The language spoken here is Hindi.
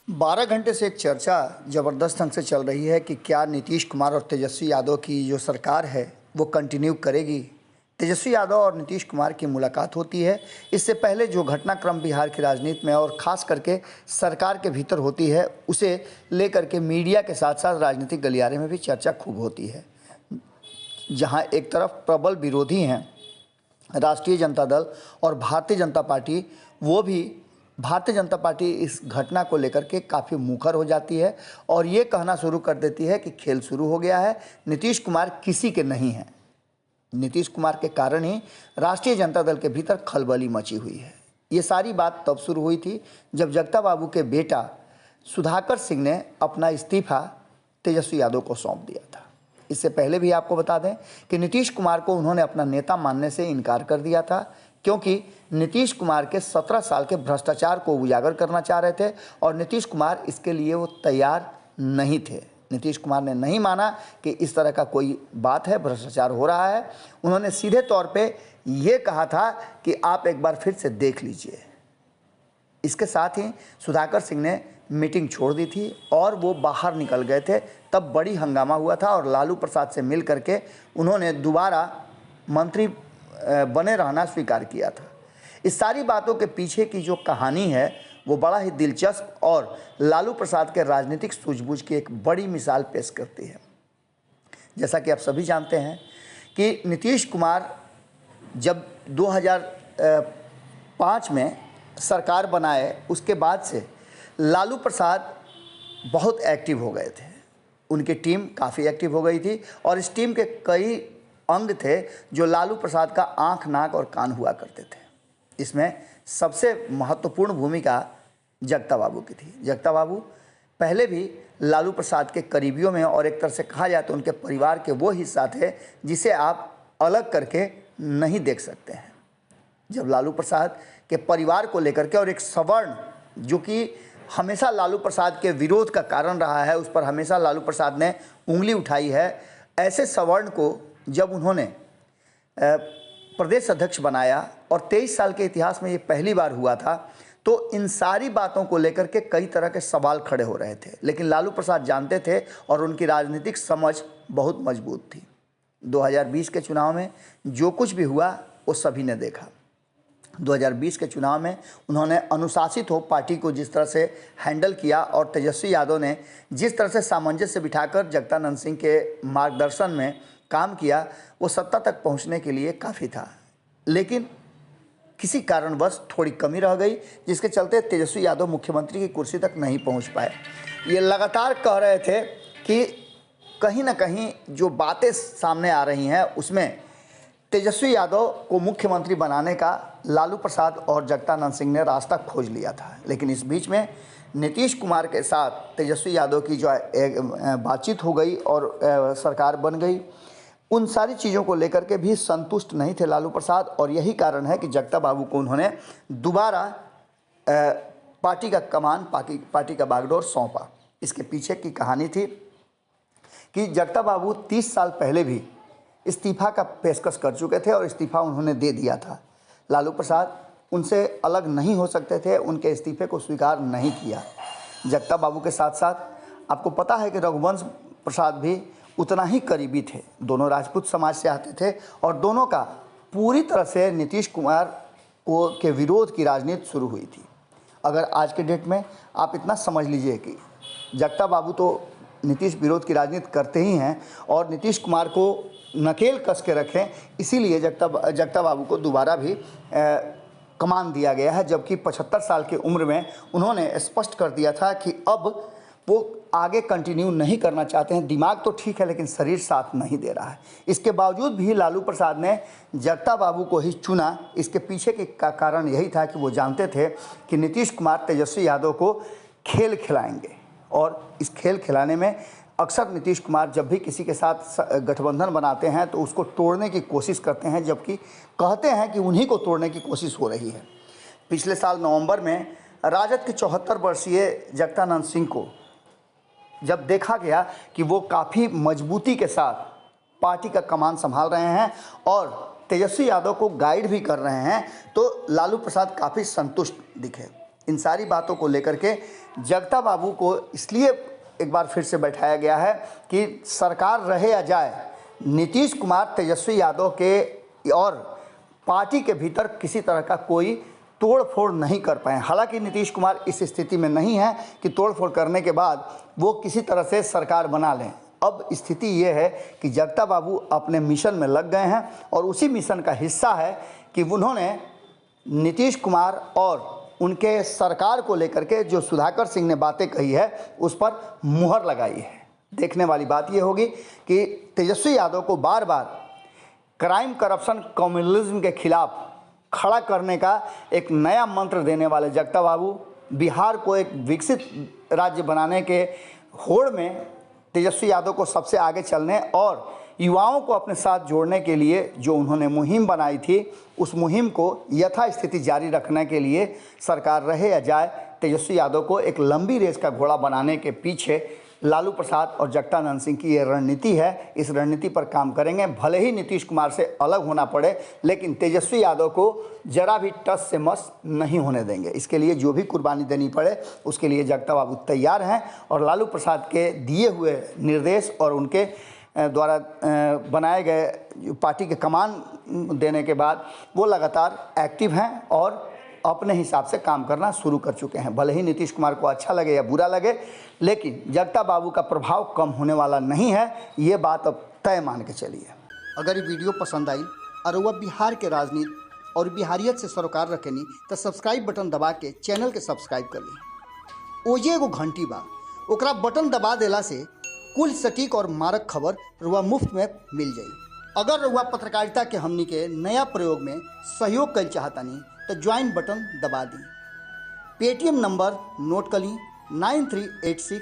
12 घंटे से एक चर्चा ज़बरदस्त ढंग से चल रही है कि क्या नीतीश कुमार और तेजस्वी यादव की जो सरकार है वो कंटिन्यू करेगी। तेजस्वी यादव और नीतीश कुमार की मुलाकात होती है। इससे पहले जो घटनाक्रम बिहार की राजनीति में और ख़ास करके सरकार के भीतर होती है, उसे लेकर के मीडिया के साथ साथ राजनीतिक गलियारे में भी चर्चा खूब होती है। जहां एक तरफ प्रबल विरोधी हैं राष्ट्रीय जनता दल और भारतीय जनता पार्टी, वो भी भारतीय जनता पार्टी इस घटना को लेकर के काफ़ी मुखर हो जाती है और ये कहना शुरू कर देती है कि खेल शुरू हो गया है, नीतीश कुमार किसी के नहीं हैं। नीतीश कुमार के कारण ही राष्ट्रीय जनता दल के भीतर खलबली मची हुई है। ये सारी बात तब शुरू हुई थी जब जगता बाबू के बेटा सुधाकर सिंह ने अपना इस्तीफा तेजस्वी यादव को सौंप दिया था। इससे पहले भी आपको बता दें कि नीतीश कुमार को उन्होंने अपना नेता मानने से इनकार कर दिया था, क्योंकि नीतीश कुमार के 17 साल के भ्रष्टाचार को उजागर करना चाह रहे थे और नीतीश कुमार इसके लिए वो तैयार नहीं थे। नीतीश कुमार ने नहीं माना कि इस तरह का कोई बात है, भ्रष्टाचार हो रहा है। उन्होंने सीधे तौर पे ये कहा था कि आप एक बार फिर से देख लीजिए। इसके साथ ही सुधाकर सिंह ने मीटिंग छोड़ दी थी और वो बाहर निकल गए थे। तब बड़ी हंगामा हुआ था और लालू प्रसाद से मिल करके उन्होंने दोबारा मंत्री बने रहना स्वीकार किया था। इस सारी बातों के पीछे की जो कहानी है वो बड़ा ही दिलचस्प और लालू प्रसाद के राजनीतिक सूझबूझ की एक बड़ी मिसाल पेश करती है। जैसा कि आप सभी जानते हैं कि नीतीश कुमार जब 2005 में सरकार बनाए, उसके बाद से लालू प्रसाद बहुत एक्टिव हो गए थे। उनकी टीम काफ़ी एक्टिव हो गई थी और इस टीम के कई अंग थे जो लालू प्रसाद का आँख, नाक और कान हुआ करते थे। इसमें सबसे महत्वपूर्ण भूमिका जगता बाबू की थी। जगता बाबू पहले भी लालू प्रसाद के करीबियों में और एक तरह से कहा जाए तो उनके परिवार के वो हिस्सा थे जिसे आप अलग करके नहीं देख सकते हैं। जब लालू प्रसाद के परिवार को लेकर के और एक सवर्ण जो कि हमेशा लालू प्रसाद के विरोध का कारण रहा है, उस पर हमेशा लालू प्रसाद ने उंगली उठाई है, ऐसे सवर्ण को जब उन्होंने प्रदेश अध्यक्ष बनाया और 23 साल के इतिहास में ये पहली बार हुआ था, तो इन सारी बातों को लेकर के कई तरह के सवाल खड़े हो रहे थे। लेकिन लालू प्रसाद जानते थे और उनकी राजनीतिक समझ बहुत मजबूत थी। 2020 के चुनाव में जो कुछ भी हुआ वो सभी ने देखा। 2020 के चुनाव में उन्होंने अनुशासित हो पार्टी को जिस तरह से हैंडल किया और तेजस्वी यादव ने जिस तरह से सामंजस्य बिठाकर जगदानंद सिंह के मार्गदर्शन में काम किया, वो सत्ता तक पहुंचने के लिए काफ़ी था। लेकिन किसी कारणवश थोड़ी कमी रह गई, जिसके चलते तेजस्वी यादव मुख्यमंत्री की कुर्सी तक नहीं पहुंच पाए। ये लगातार कह रहे थे कि कहीं ना कहीं जो बातें सामने आ रही हैं उसमें तेजस्वी यादव को मुख्यमंत्री बनाने का लालू प्रसाद और जगदानंद सिंह ने रास्ता खोज लिया था। लेकिन इस बीच में नीतीश कुमार के साथ तेजस्वी यादव की जो बातचीत हो गई और सरकार बन गई, उन सारी चीज़ों को लेकर के भी संतुष्ट नहीं थे लालू प्रसाद और यही कारण है कि जगता बाबू को उन्होंने दोबारा पार्टी का कमान, पार्टी का बागडोर सौंपा। इसके पीछे की कहानी थी कि जगता बाबू 30 साल पहले भी इस्तीफा का पेशकश कर चुके थे और इस्तीफा उन्होंने दे दिया था। लालू प्रसाद उनसे अलग नहीं हो सकते थे, उनके इस्तीफे को स्वीकार नहीं किया। जगता बाबू के साथ साथ आपको पता है कि रघुवंश प्रसाद भी उतना ही करीबी थे। दोनों राजपूत समाज से आते थे और दोनों का पूरी तरह से नीतीश कुमार के विरोध की राजनीति शुरू हुई थी। अगर आज के डेट में आप इतना समझ लीजिए कि जगता बाबू तो नीतीश विरोध की राजनीति करते ही हैं और नीतीश कुमार को नकेल कस के रखें, इसीलिए जगता बाबू को दोबारा भी कमान दिया गया है। जबकि 75 साल की उम्र में उन्होंने स्पष्ट कर दिया था कि अब वो आगे कंटिन्यू नहीं करना चाहते हैं। दिमाग तो ठीक है लेकिन शरीर साथ नहीं दे रहा है। इसके बावजूद भी लालू प्रसाद ने जगता बाबू को ही चुना। इसके पीछे का कारण यही था कि वो जानते थे कि नीतीश कुमार तेजस्वी यादव को खेल खिलाएंगे और इस खेल खिलाने में अक्सर नीतीश कुमार जब भी किसी के साथ गठबंधन बनाते हैं तो उसको तोड़ने की कोशिश करते हैं, जबकि कहते हैं कि उन्हीं को तोड़ने की कोशिश हो रही है। पिछले साल नवंबर में राजद के 74 वर्षीय जगदानंद सिंह को जब देखा गया कि वो काफ़ी मजबूती के साथ पार्टी का कमान संभाल रहे हैं और तेजस्वी यादव को गाइड भी कर रहे हैं, तो लालू प्रसाद काफ़ी संतुष्ट दिखे। इन सारी बातों को लेकर के जगता बाबू को इसलिए एक बार फिर से बैठाया गया है कि सरकार रहे या जाए, नीतीश कुमार तेजस्वी यादव के और पार्टी के भीतर किसी तरह का कोई तोड़ फोड़ नहीं कर पाए। हालांकि नीतीश कुमार इस स्थिति में नहीं है कि तोड़ फोड़ करने के बाद वो किसी तरह से सरकार बना लें। अब स्थिति ये है कि जगता बाबू अपने मिशन में लग गए हैं और उसी मिशन का हिस्सा है कि उन्होंने नीतीश कुमार और उनके सरकार को लेकर के जो सुधाकर सिंह ने बातें कही है उस पर मुहर लगाई है। देखने वाली बात ये होगी कि तेजस्वी यादव को बार बार क्राइम, करप्शन, कम्युनलिज्म के खिलाफ खड़ा करने का एक नया मंत्र देने वाले जगता बाबू बिहार को एक विकसित राज्य बनाने के होड़ में तेजस्वी यादव को सबसे आगे चलने और युवाओं को अपने साथ जोड़ने के लिए जो उन्होंने मुहिम बनाई थी, उस मुहिम को यथास्थिति जारी रखने के लिए सरकार रहे या जाए, तेजस्वी यादव को एक लंबी रेस का घोड़ा बनाने के पीछे लालू प्रसाद और जगदानंद सिंह की ये रणनीति है। इस रणनीति पर काम करेंगे, भले ही नीतीश कुमार से अलग होना पड़े, लेकिन तेजस्वी यादव को जरा भी टस से मस नहीं होने देंगे। इसके लिए जो भी कुर्बानी देनी पड़े उसके लिए जगता बाबू तैयार हैं और लालू प्रसाद के दिए हुए निर्देश और उनके द्वारा बनाए गए पार्टी के कमान देने के बाद वो लगातार एक्टिव हैं और अपने हिसाब से काम करना शुरू कर चुके हैं। भले ही नीतीश कुमार को अच्छा लगे या बुरा लगे, लेकिन जगता बाबू का प्रभाव कम होने वाला नहीं है, ये बात अब तय मान के चलिए। अगर ये वीडियो पसंद आई और वह बिहार के राजनीति और बिहारियत से सरोकार रखेनी तो सब्सक्राइब बटन दबा के चैनल के सब्सक्राइब कर ली। ओजे एगो घंटी बा, ओकरा बटन दबा देला से कुल सटीक और मारक खबर रुआ मुफ्त में मिल जाई। अगर रुआ पत्रकारिता के हमनी के नया प्रयोग में सहयोग कर चाहतानी तो ज्वाइन बटन दबा दी। पेटीएम नंबर नोट कर ली 9386